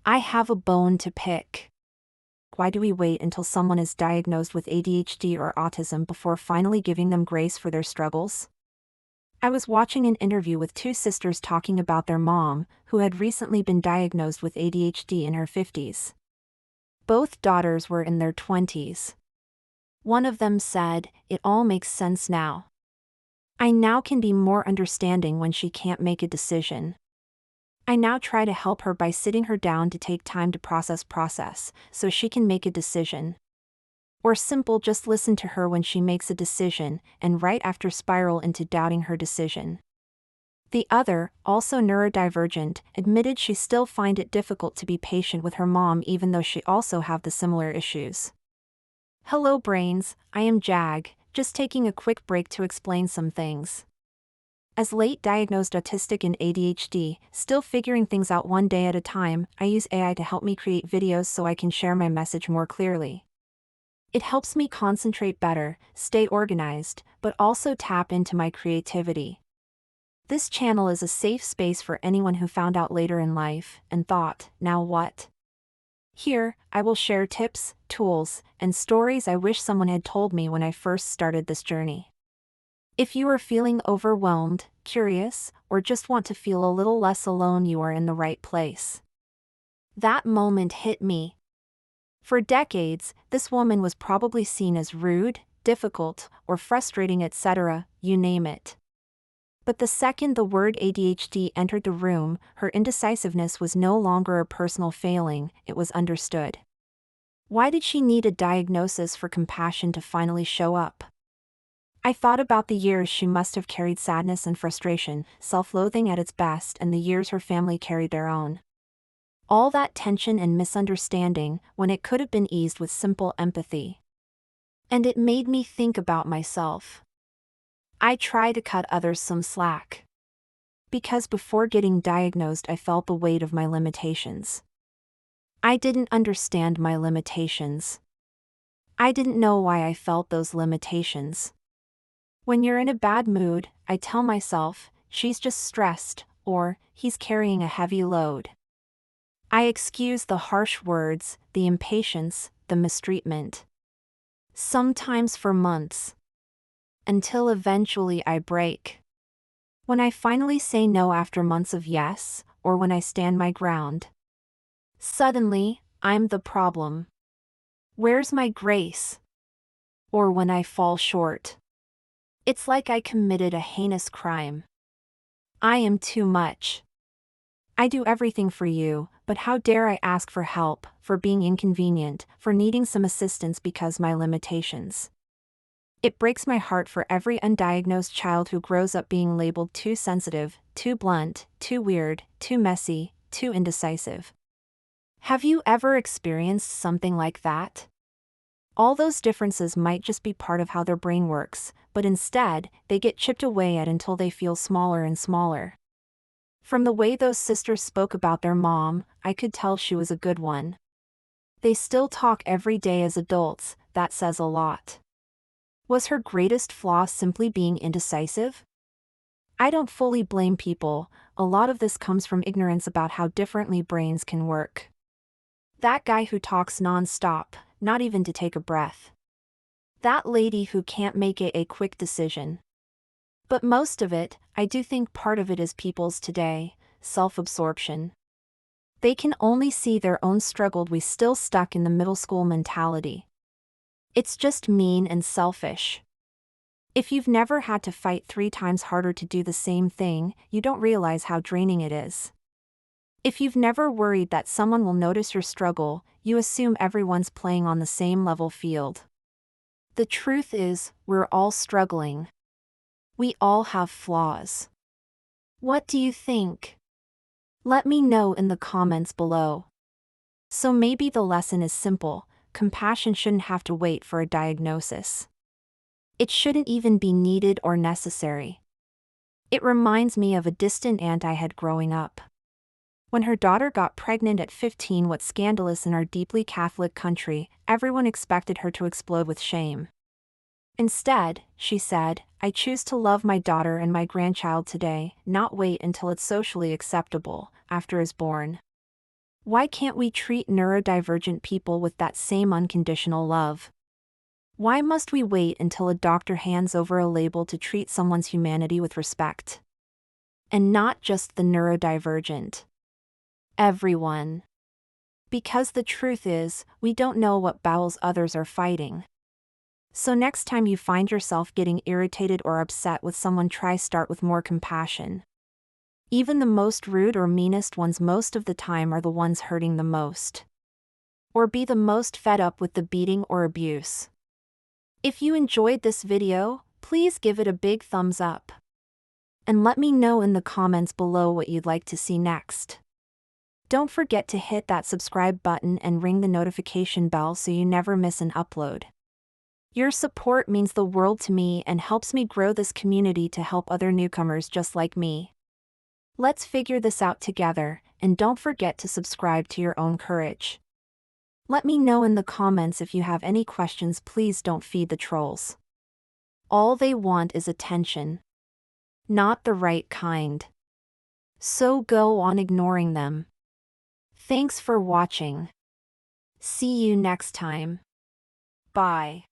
I have a bone to pick. Why do we wait until someone is diagnosed with ADHD or autism before finally giving them grace for their struggles? I was watching an interview with two sisters talking about their mom, who had recently been diagnosed with ADHD in her 50s. Both daughters were in their 20s. One of them said, "It all makes sense now. I now can be more understanding when she can't make a decision. I now try to help her by sitting her down to take time to process so she can make a decision. Or simple, just listen to her when she makes a decision, and right after spiral into doubting her decision." The other, also neurodivergent, admitted she still find it difficult to be patient with her mom even though she also have the similar issues. Hello brains, I am Jag, just taking a quick break to explain some things. As late diagnosed autistic and ADHD, still figuring things out one day at a time, I use AI to help me create videos so I can share my message more clearly. It helps me concentrate better, stay organized, but also tap into my creativity. This channel is a safe space for anyone who found out later in life and thought, now what? Here, I will share tips, tools, and stories I wish someone had told me when I first started this journey. If you are feeling overwhelmed, curious, or just want to feel a little less alone, you are in the right place. That moment hit me. For decades, this woman was probably seen as rude, difficult, or frustrating, etc., you name it. But the second the word ADHD entered the room, her indecisiveness was no longer a personal failing, it was understood. Why did she need a diagnosis for compassion to finally show up? I thought about the years she must have carried sadness and frustration, self-loathing at its best, and the years her family carried their own. All that tension and misunderstanding, when it could have been eased with simple empathy. And it made me think about myself. I try to cut others some slack. Because before getting diagnosed, I felt the weight of my limitations. I didn't understand my limitations. I didn't know why I felt those limitations. When you're in a bad mood, I tell myself, she's just stressed, or he's carrying a heavy load. I excuse the harsh words, the impatience, the mistreatment. Sometimes for months. Until eventually I break. When I finally say no after months of yes, or when I stand my ground. Suddenly, I'm the problem. Where's my grace? Or when I fall short. It's like I committed a heinous crime. I am too much. I do everything for you, but how dare I ask for help, for being inconvenient, for needing some assistance because my limitations. It breaks my heart for every undiagnosed child who grows up being labeled too sensitive, too blunt, too weird, too messy, too indecisive. Have you ever experienced something like that? All those differences might just be part of how their brain works, but instead, they get chipped away at until they feel smaller and smaller. From the way those sisters spoke about their mom, I could tell she was a good one. They still talk every day as adults, that says a lot. Was her greatest flaw simply being indecisive? I don't fully blame people, a lot of this comes from ignorance about how differently brains can work. That guy who talks non-stop, not even to take a breath. That lady who can't make a quick decision. But most of it, I do think part of it is people's today, self-absorption. They can only see their own struggle. We still stuck in the middle school mentality. It's just mean and selfish. If you've never had to fight 3 times harder to do the same thing, you don't realize how draining it is. If you've never worried that someone will notice your struggle, you assume everyone's playing on the same level field. The truth is, we're all struggling. We all have flaws. What do you think? Let me know in the comments below. So maybe the lesson is simple: compassion shouldn't have to wait for a diagnosis. It shouldn't even be needed or necessary. It reminds me of a distant aunt I had growing up. When her daughter got pregnant at 15, what's scandalous in our deeply Catholic country, everyone expected her to explode with shame. Instead, she said, "I choose to love my daughter and my grandchild today, not wait until it's socially acceptable, after is born." Why can't we treat neurodivergent people with that same unconditional love? Why must we wait until a doctor hands over a label to treat someone's humanity with respect? And not just the neurodivergent. Everyone. Because the truth is, we don't know what battles others are fighting. So next time you find yourself getting irritated or upset with someone, start with more compassion. Even the most rude or meanest ones most of the time are the ones hurting the most. Or be the most fed up with the beating or abuse. If you enjoyed this video, please give it a big thumbs up. And let me know in the comments below what you'd like to see next. Don't forget to hit that subscribe button and ring the notification bell so you never miss an upload. Your support means the world to me and helps me grow this community to help other newcomers just like me. Let's figure this out together, and don't forget to subscribe to your own courage. Let me know in the comments if you have any questions. Please don't feed the trolls. All they want is attention. Not the right kind. So go on ignoring them. Thanks for watching. See you next time. Bye.